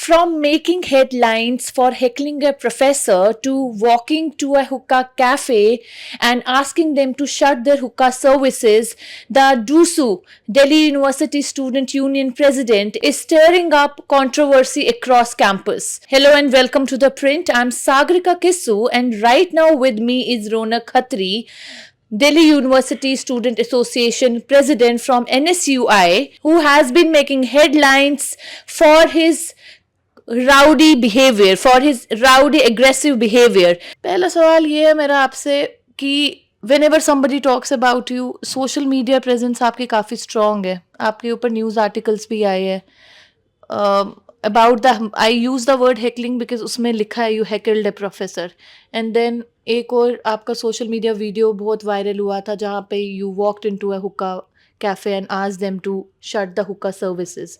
From making headlines for heckling a professor to walking to a hookah cafe and asking them to shut their hookah services, the DUSU, Delhi University Student Union president, is stirring up controversy across campus. Hello and welcome to The Print. I'm Sagrika Kissu, and right now with me is Ronak Khatri, Delhi University Student Association president from NSUI, who has been making headlines for his rowdy behavior, for his rowdy aggressive behavior. पहला सवाल ये है मेरा आपसे कि whenever somebody talks about you, social media presence आपकी काफ़ी strong है, आपके ऊपर news articles भी आए हैं about the, I use the word heckling because उसमें लिखा है you heckled a professor, and then एक और आपका social media video बहुत viral हुआ था जहाँ पे you walked into a hookah cafe and asked them to shut the hookah services.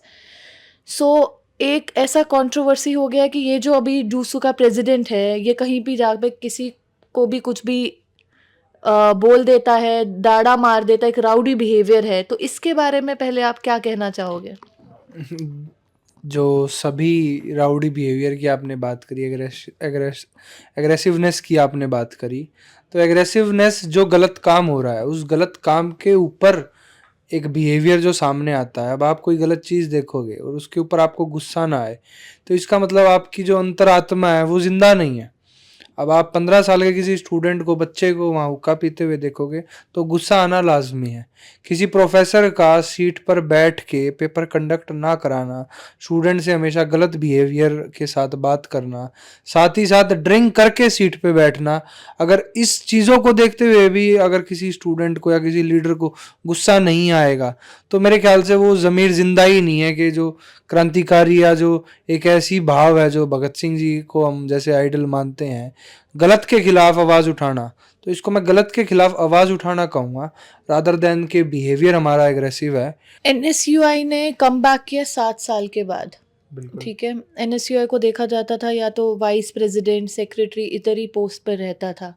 So एक ऐसा कंट्रोवर्सी हो गया कि ये जो अभी डूसू का प्रेसिडेंट है, ये कहीं भी जाके किसी को भी कुछ भी बोल देता है, दाड़ा मार देता है, एक राउडी बिहेवियर है. तो इसके बारे में पहले आप क्या कहना चाहोगे? जो सभी राउडी बिहेवियर की आपने बात करी, एग्रेसिवनेस की आपने बात करी, तो एग्रेसिवनेस जो गलत काम हो रहा है उस गलत काम के ऊपर एक बिहेवियर जो सामने आता है. अब आप कोई गलत चीज़ देखोगे और उसके ऊपर आपको गुस्सा ना आए तो इसका मतलब आपकी जो अंतरात्मा है वो जिंदा नहीं है. अब आप 15 साल के किसी स्टूडेंट को, बच्चे को वहाँ हुक्का पीते हुए देखोगे तो गुस्सा आना लाजमी है. किसी प्रोफेसर का सीट पर बैठ के पेपर कंडक्ट ना कराना, स्टूडेंट से हमेशा गलत बिहेवियर के साथ बात करना, साथ ही साथ ड्रिंक करके सीट पे बैठना, अगर इस चीज़ों को देखते हुए भी अगर किसी स्टूडेंट को या किसी लीडर को गुस्सा नहीं आएगा तो मेरे ख्याल से वो ज़मीर जिंदा ही नहीं है. कि जो क्रांतिकारी या जो एक ऐसी भाव है जो भगत सिंह जी को हम जैसे आइडल मानते हैं, गलत के खिलाफ आवाज़ उठाना, तो इसको मैं गलत के खिलाफ आवाज़ उठाना कहूँगा रादर देन के बिहेवियर हमारा एग्रेसिव है. NSUI ने कम बैक किया 7 साल के बाद. बिल्कुल ठीक है, NSUI को देखा जाता था या तो वाइस प्रेसिडेंट, सेक्रेटरी, इधर ही पोस्ट पर रहता था.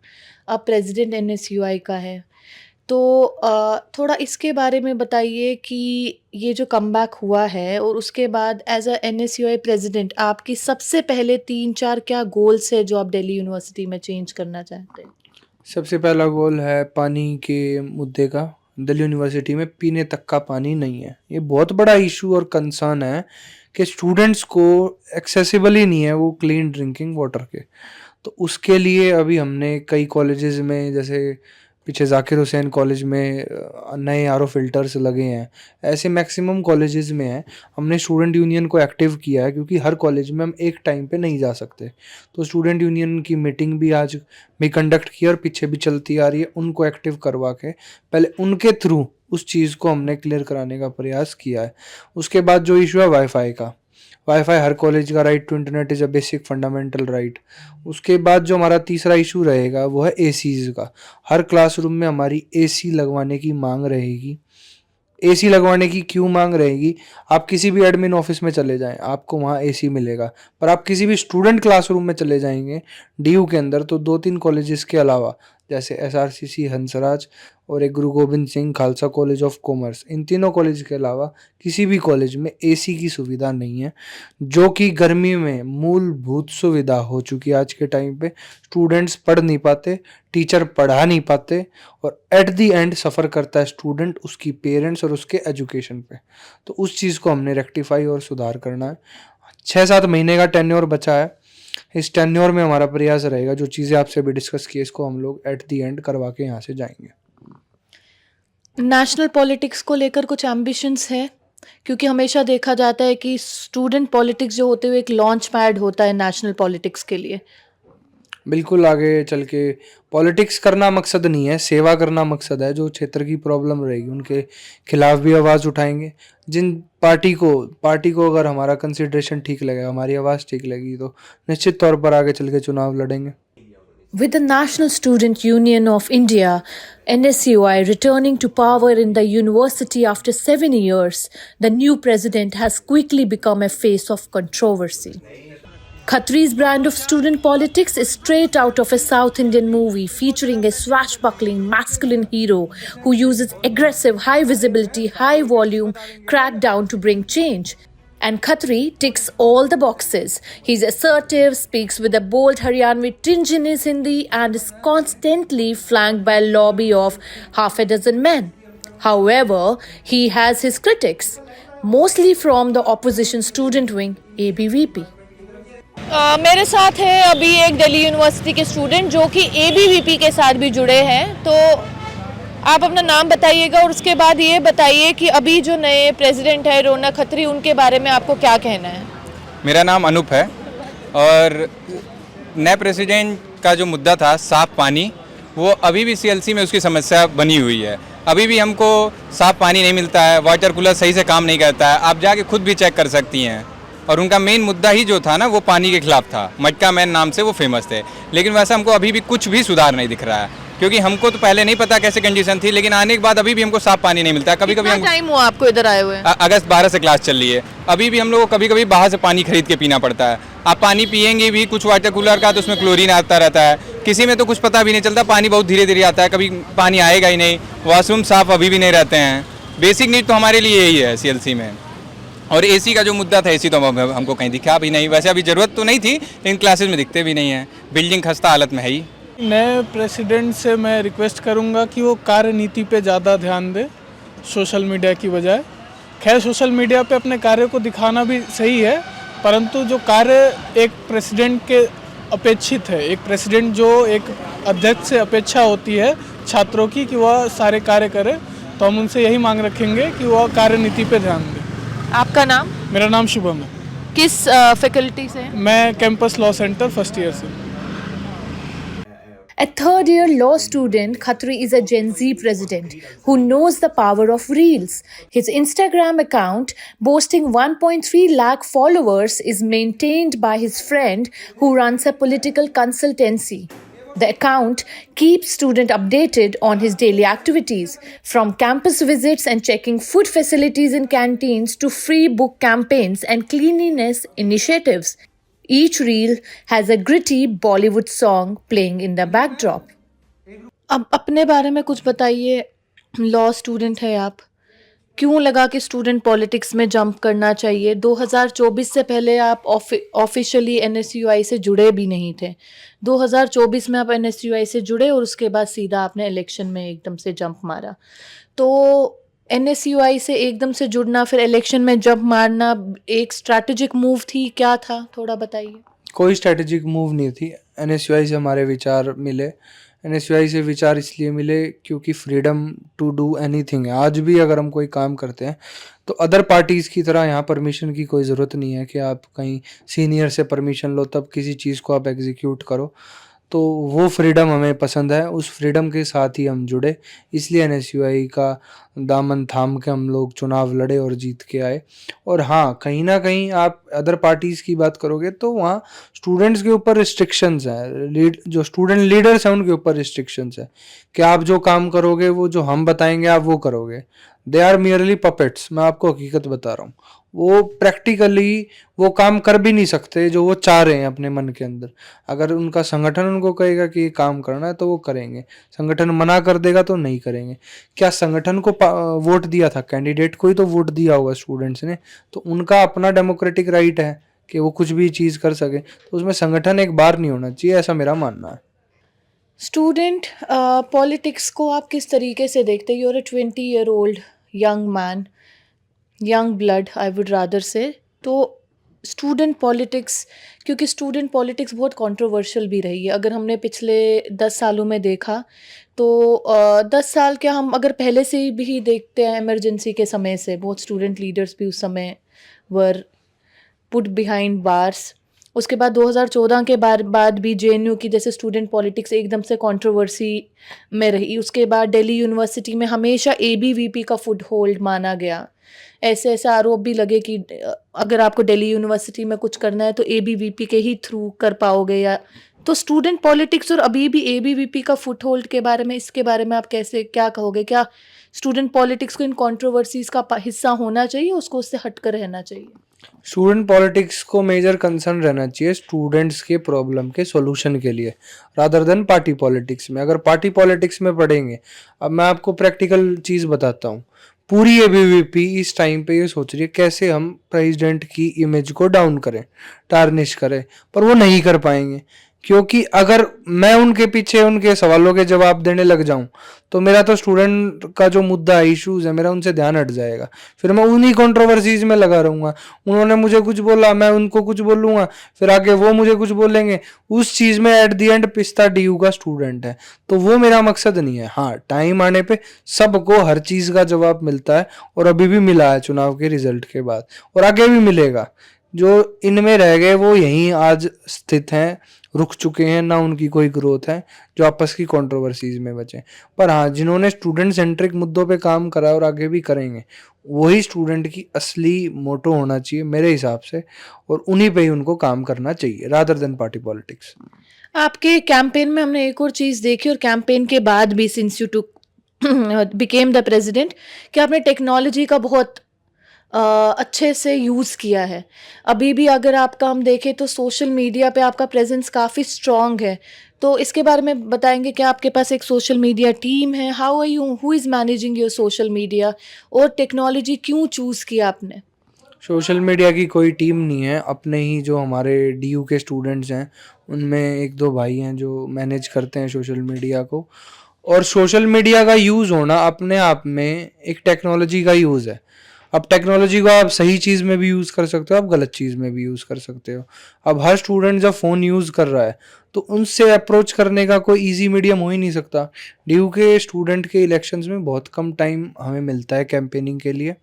अब प्रेसिडेंट NSUI का है. तो थोड़ा इसके बारे में बताइए कि ये जो कमबैक हुआ है और उसके बाद एज अ NSUI प्रेसिडेंट आपकी सबसे पहले 3-4 क्या गोल्स है जो आप दिल्ली यूनिवर्सिटी में चेंज करना चाहते हैं? सबसे पहला गोल है पानी के मुद्दे का. दिल्ली यूनिवर्सिटी में पीने तक का पानी नहीं है. ये बहुत बड़ा इशू और कंसर्न है कि स्टूडेंट्स को एक्सेसिबल ही नहीं है वो क्लीन ड्रिंकिंग वाटर के. तो उसके लिए अभी हमने कई कॉलेजेस में, जैसे पीछे जाकिर हुसैन कॉलेज में नए RO फिल्टर्स लगे हैं, ऐसे मैक्सिमम कॉलेजेस में है. हमने स्टूडेंट यूनियन को एक्टिव किया है क्योंकि हर कॉलेज में हम एक टाइम पे नहीं जा सकते. तो स्टूडेंट यूनियन की मीटिंग भी आज भी कंडक्ट की और पीछे भी चलती आ रही है. उनको एक्टिव करवा के पहले उनके थ्रू उस चीज़ को हमने क्लियर कराने का प्रयास किया है. उसके बाद जो इशू है वाईफाई का, वाईफाई हर कॉलेज का right to internet is a basic fundamental right. उसके बाद जो हमारा तीसरा इशू रहेगा वो है ACs का. हर क्लासरूम में हमारी AC लगवाने की मांग रहेगी. AC लगवाने की क्यों मांग रहेगी? आप किसी भी एडमिन ऑफिस में चले जाएं, आपको वहाँ AC मिलेगा, पर आप किसी भी स्टूडेंट क्लासरूम में चले जाएंगे DU के अंदर तो 2-3 कॉलेजेस के अलावा जैसे SRCC हंसराज और एक Guru Gobind Singh Khalsa college of commerce, इन तीनों कॉलेज के अलावा किसी भी कॉलेज में AC की सुविधा नहीं है, जो कि गर्मी में मूलभूत सुविधा हो चुकी है. आज के टाइम पे स्टूडेंट्स पढ़ नहीं पाते, टीचर पढ़ा नहीं पाते और एट दी एंड सफ़र करता है स्टूडेंट, उसकी पेरेंट्स और उसके एजुकेशन पे. तो उस चीज़ को हमने रेक्टिफाई और सुधार करना है. 6-7 महीने का टेन्योर बचा है. इस टेन्योर में हमारा प्रयास रहेगा जो चीज़ें आपसे भी डिस्कस की इसको हम लोग एट दी एंड करवा के यहाँ से जाएंगे. नेशनल पॉलिटिक्स को लेकर कुछ एम्बिशंस है? क्योंकि हमेशा देखा जाता है कि स्टूडेंट पॉलिटिक्स जो होते हुए एक लॉन्च पैड होता है नेशनल पॉलिटिक्स के लिए. बिल्कुल, आगे चल के पॉलिटिक्स करना मकसद नहीं है, सेवा करना मकसद है. जो क्षेत्र की प्रॉब्लम रहेगी उनके खिलाफ भी आवाज़ उठाएंगे. जिन पार्टी को अगर हमारा कंसिडरेशन ठीक लगेगा, हमारी आवाज़ ठीक लगेगी तो निश्चित तौर पर आगे चल के चुनाव लड़ेंगे. With the National Student Union of India, NSUI, returning to power in the university after 7 years, the new president has quickly become a face of controversy. Khatri's brand of student politics is straight out of a South Indian movie featuring a swashbuckling masculine hero who uses aggressive, high visibility, high volume crackdown to bring change. and Khatri ticks all the boxes. He's assertive, speaks with a bold Haryanvi tinge in his Hindi, and is constantly flanked by a lobby of half a dozen men. However, he has his critics, mostly from the opposition student wing, ABVP. मेरे साथ है अभी एक Delhi university के student जो कि ABVP के साथ भी जुड़े हैं, तो आप अपना नाम बताइएगा और उसके बाद ये बताइए कि अभी जो नए प्रेसिडेंट है रौनक खत्री, उनके बारे में आपको क्या कहना है। मेरा नाम अनूप है और नए प्रेसिडेंट का जो मुद्दा था साफ़ पानी, वो अभी भी CLC में उसकी समस्या बनी हुई है। अभी भी हमको साफ़ पानी नहीं मिलता है, वाटर कूलर सही से काम नहीं करता है, आप जाके खुद भी चेक कर सकती हैं। और उनका मेन मुद्दा ही जो था ना वो पानी के खिलाफ था, मटका मैन नाम से वो फेमस थे। लेकिन वैसा हमको अभी भी कुछ भी सुधार नहीं दिख रहा है, क्योंकि हमको तो पहले नहीं पता कैसे कंडीशन थी, लेकिन आने के बाद अभी भी हमको साफ़ पानी नहीं मिलता है। कभी कभी हम टाइम हुआ आपको इधर आए हुए? अगस्त 12 से क्लास चल रही है, अभी भी हम लोग को कभी कभी बाहर से पानी खरीद के पीना पड़ता है। आप पानी पियेंगे भी कुछ वाटर कूलर का तो उसमें क्लोरीन आता रहता है, किसी में तो कुछ पता भी नहीं चलता, पानी बहुत धीरे धीरे आता है, कभी पानी आएगा ही नहीं। वॉशरूम साफ़ अभी भी नहीं रहते हैं। बेसिक नीड तो हमारे लिए यही है CLC में। और AC का जो मुद्दा था, AC तो हमको कहीं दिखा भी नहीं। वैसे अभी ज़रूरत तो नहीं थी, लेकिन क्लासेस में दिखते भी नहीं हैं। बिल्डिंग खस्ता हालत में है ही। नए प्रेसिडेंट से मैं रिक्वेस्ट करूंगा कि वो कार्यनीति पे ज़्यादा ध्यान दे सोशल मीडिया की बजाय। खैर सोशल मीडिया पे अपने कार्य को दिखाना भी सही है, परंतु जो कार्य एक प्रेसिडेंट के अपेक्षित है, एक प्रेसिडेंट जो एक अध्यक्ष से अपेक्षा होती है छात्रों की कि वह सारे कार्य करे, तो हम उनसे यही मांग रखेंगे कि वह कार्यनीति पे ध्यान दें। आपका नाम? मेरा नाम शुभम है। किस फैकल्टी से? मैं campus law centre first year से। A third year law student, Khatri is a Gen Z president who knows the power of Reels. His Instagram account, boasting 1.3 lakh followers, is maintained by his friend who runs a political consultancy. The account keeps students updated on his daily activities, from campus visits and checking food facilities in canteens to free book campaigns and cleanliness initiatives. Each reel has a gritty Bollywood song playing in the backdrop. अब अपने बारे में कुछ बताइए। Law student है आप, क्यों लगा कि स्टूडेंट पॉलिटिक्स में जंप करना चाहिए? 2024 से पहले आप ऑफिशियली NSUI से जुड़े भी नहीं थे। 2024 में आप NSUI से जुड़े और उसके बाद सीधा आपने इलेक्शन में एकदम से जंप मारा। तो NSUI से एकदम से जुड़ना, फिर इलेक्शन में जंप मारना एक स्ट्रैटेजिक मूव थी, क्या था, थोड़ा बताइए। कोई स्ट्रैटेजिक मूव नहीं थी। NSUI से हमारे विचार मिले। NSUI से विचार इसलिए मिले क्योंकि फ्रीडम टू डू एनीथिंग है। आज भी अगर हम कोई काम करते हैं तो अदर पार्टीज़ की तरह यहाँ परमिशन की कोई ज़रूरत नहीं है कि आप कहीं सीनियर से परमिशन लो तब किसी चीज़ को आप एग्जीक्यूट करो। तो वो फ्रीडम हमें पसंद है, उस फ्रीडम के साथ ही हम जुड़े। इसलिए NSUI का दामन थाम के हम लोग चुनाव लड़े और जीत के आए। और हाँ, कहीं ना कहीं आप अदर पार्टीज़ की बात करोगे तो वहाँ स्टूडेंट्स के ऊपर रिस्ट्रिक्शंस हैं। जो स्टूडेंट लीडर्स हैं उनके ऊपर रिस्ट्रिक्शंस है कि आप जो काम करोगे, वो जो हम बताएंगे आप वो करोगे। They are merely puppets. मैं आपको हकीकत बता रहा हूँ, वो प्रैक्टिकली वो काम कर भी नहीं सकते जो वो चाह रहे हैं अपने मन के अंदर। अगर उनका संगठन उनको कहेगा कि ये काम करना है तो वो करेंगे, संगठन मना कर देगा तो नहीं करेंगे। क्या संगठन को वोट दिया था? कैंडिडेट को ही तो वोट दिया होगा स्टूडेंट्स ने, तो उनका अपना डेमोक्रेटिक राइट है कि वो कुछ भी चीज़ कर सके। तो उसमें संगठन एक बार नहीं होना चाहिए, ऐसा मेरा मानना है। स्टूडेंट पॉलिटिक्स को आप किस तरीके से देखते हैं? You're a 20-year-old young man, young blood I would rather से। तो स्टूडेंट पॉलिटिक्स, क्योंकि स्टूडेंट पॉलिटिक्स बहुत कंट्रोवर्शियल भी रही है। अगर हमने पिछले 10 सालों में देखा तो 10 साल क्या, हम अगर पहले से भी देखते हैं, इमरजेंसी के समय से बहुत स्टूडेंट लीडर्स भी उस समय वर पुट बिहाइंड बार्स। उसके बाद 2014 के बाद भी JNU की जैसे स्टूडेंट पॉलिटिक्स एकदम से कंट्रोवर्सी में रही। उसके बाद दिल्ली यूनिवर्सिटी में हमेशा ABVP का फुट होल्ड माना गया। ऐसे ऐसे आरोप भी लगे कि अगर आपको दिल्ली यूनिवर्सिटी में कुछ करना है तो ABVP के ही थ्रू कर पाओगे। या तो स्टूडेंट पॉलिटिक्स और अभी भी ABVP का फुट होल्ड के बारे में, इसके बारे में आप कैसे क्या कहोगे? क्या स्टूडेंट पॉलिटिक्स को इन कंट्रोवर्सीज का हिस्सा होना चाहिए, उसको उससे हटकर रहना चाहिए? स्टूडेंट पॉलिटिक्स को मेजर कंसर्न रहना चाहिए स्टूडेंट्स के प्रॉब्लम के सॉल्यूशन के लिए, रादर देन पार्टी पॉलिटिक्स में। अगर पार्टी पॉलिटिक्स में पढ़ेंगे, अब मैं आपको प्रैक्टिकल चीज़ बताता हूँ। पूरी एबीवीपी इस टाइम पे ये सोच रही है कैसे हम प्रेसिडेंट की इमेज को डाउन करें, टार्निश करें, पर वो नहीं कर पाएंगे, क्योंकि अगर मैं उनके पीछे उनके सवालों के जवाब देने लग जाऊं तो मेरा तो स्टूडेंट का जो मुद्दा है, इश्यूज है, मेरा उनसे ध्यान हट जाएगा, फिर मैं उन्हीं कंट्रोवर्सीज में लगा रहूंगा। उन्होंने मुझे कुछ बोला, मैं उनको कुछ बोलूंगा, फिर आगे वो मुझे कुछ बोलेंगे, उस चीज में एट दी एंड पिस्ता डीयू का स्टूडेंट है, तो वो मेरा मकसद नहीं है। हाँ, टाइम आने पे सबको हर चीज का जवाब मिलता है, और अभी भी मिला है चुनाव के रिजल्ट के बाद, और आगे भी मिलेगा। जो इनमें रह गए वो यहीं आज स्थित हैं, रुक चुके हैं, ना उनकी कोई ग्रोथ है, जो आपस की कंट्रोवर्सीज में बचे। पर हाँ, जिन्होंने स्टूडेंट सेंट्रिक मुद्दों पे काम करा और आगे भी करेंगे, वही स्टूडेंट की असली मोटो होना चाहिए मेरे हिसाब से, और उन्हीं पे ही उनको काम करना चाहिए रादर देन पार्टी पॉलिटिक्स। आपके कैंपेन में हमने एक और चीज़ देखी, और कैंपेन के बाद भी since you too became the president, कि आपने टेक्नोलॉजी का बहुत अच्छे से यूज़ किया है। अभी भी अगर आपका हम देखें तो सोशल मीडिया पे आपका प्रेजेंस काफ़ी स्ट्रॉन्ग है, तो इसके बारे में बताएंगे कि आपके पास एक सोशल मीडिया टीम है, how are you, who is managing your social media, और टेक्नोलॉजी क्यों चूज़ किया आपने? सोशल मीडिया की कोई टीम नहीं है, अपने ही जो हमारे डीयू के स्टूडेंट्स हैं उनमें एक दो भाई हैं जो मैनेज करते हैं सोशल मीडिया को। और सोशल मीडिया का यूज़ होना अपने आप में एक टेक्नोलॉजी का यूज़ है। अब टेक्नोलॉजी को आप सही चीज़ में भी यूज़ कर सकते हो, आप गलत चीज़ में भी यूज़ कर सकते हो। अब हर स्टूडेंट जब फ़ोन यूज़ कर रहा है तो उनसे अप्रोच करने का कोई इजी मीडियम हो ही नहीं सकता। डीयू के स्टूडेंट के इलेक्शंस में बहुत कम टाइम हमें मिलता है कैंपेनिंग के लिए,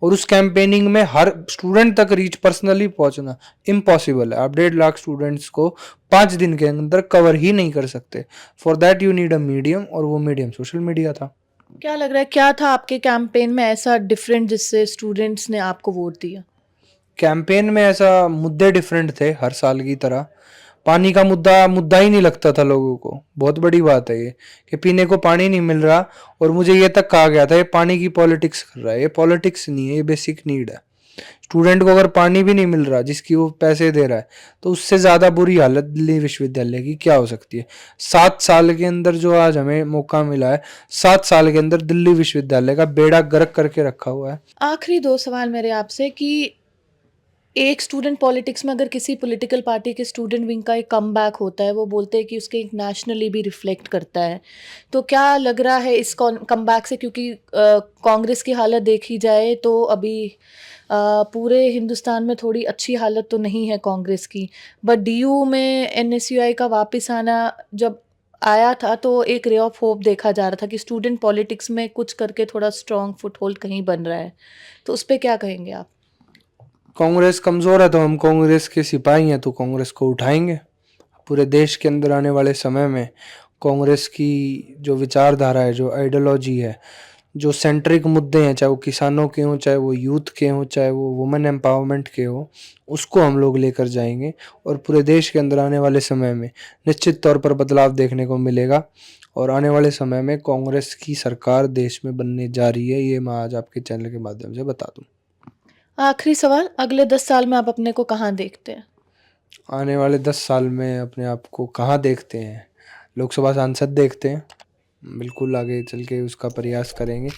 और उस कैंपेनिंग में हर स्टूडेंट तक रीच पर्सनली पहुंचना इम्पॉसिबल है। आप 1.5 लाख स्टूडेंट्स को 5 दिन के अंदर कवर ही नहीं कर सकते। For that you need a medium, और वो मीडियम सोशल मीडिया था। क्या लग रहा है, क्या था आपके कैंपेन में ऐसा डिफरेंट जिससे स्टूडेंट्स ने आपको वोट दिया? कैंपेन में ऐसा मुद्दे डिफरेंट थे हर साल की तरह। पानी का मुद्दा मुद्दा ही नहीं लगता था लोगों को। बहुत बड़ी बात है ये कि पीने को पानी नहीं मिल रहा, और मुझे ये तक कहा गया था ये पानी की पॉलिटिक्स कर रहा है। ये पॉलिटिक्स नहीं है, ये बेसिक नीड है। स्टूडेंट को अगर पानी भी नहीं मिल रहा जिसकी वो पैसे दे रहा है, तो उससे ज़्यादा बुरी हालत दिल्ली विश्वविद्यालय की क्या हो सकती है। 7 साल के अंदर जो आज हमें मौका मिला है, 7 साल के अंदर दिल्ली विश्वविद्यालय का बेड़ा गर्क करके रखा हुआ है। आखिरी 2 सवाल मेरे आपसे, कि एक स्टूडेंट पॉलिटिक्स में अगर किसी पॉलिटिकल पार्टी के स्टूडेंट विंग का एक कमबैक होता है, वो बोलते हैं कि उसके एक नेशनली भी रिफ्लेक्ट करता है, तो क्या लग रहा है इस कमबैक से, क्योंकि कांग्रेस की हालत देखी जाए तो अभी पूरे हिंदुस्तान में थोड़ी अच्छी हालत तो नहीं है कांग्रेस की, बट डीयू में एनएसयूआई का वापस आना जब आया था तो एक रे ऑफ होप देखा जा रहा था कि स्टूडेंट पॉलिटिक्स में कुछ करके थोड़ा स्ट्रॉन्ग फुटहोल्ड कहीं बन रहा है, तो उस पर क्या कहेंगे आप? कांग्रेस कमज़ोर है तो हम कांग्रेस के सिपाही हैं, तो कांग्रेस को उठाएंगे। पूरे देश के अंदर आने वाले समय में कांग्रेस की जो विचारधारा है, जो आइडियोलॉजी है, जो सेंट्रिक मुद्दे हैं, चाहे वो किसानों के हों, चाहे वो यूथ के हों, चाहे वो वुमेन एम्पावरमेंट के हों, उसको हम लोग लेकर जाएंगे। और पूरे देश के अंदर आने वाले समय में निश्चित तौर पर बदलाव देखने को मिलेगा, और आने वाले समय में कांग्रेस की सरकार देश में बनने जा रही है, ये मैं आज आपके चैनल के माध्यम से बता दूं। आखिरी सवाल, अगले 10 साल में आप अपने को कहाँ देखते हैं? आने वाले 10 साल में अपने आप को कहाँ देखते हैं? लोकसभा सांसद देखते हैं। बिल्कुल आगे चल के उसका प्रयास करेंगे।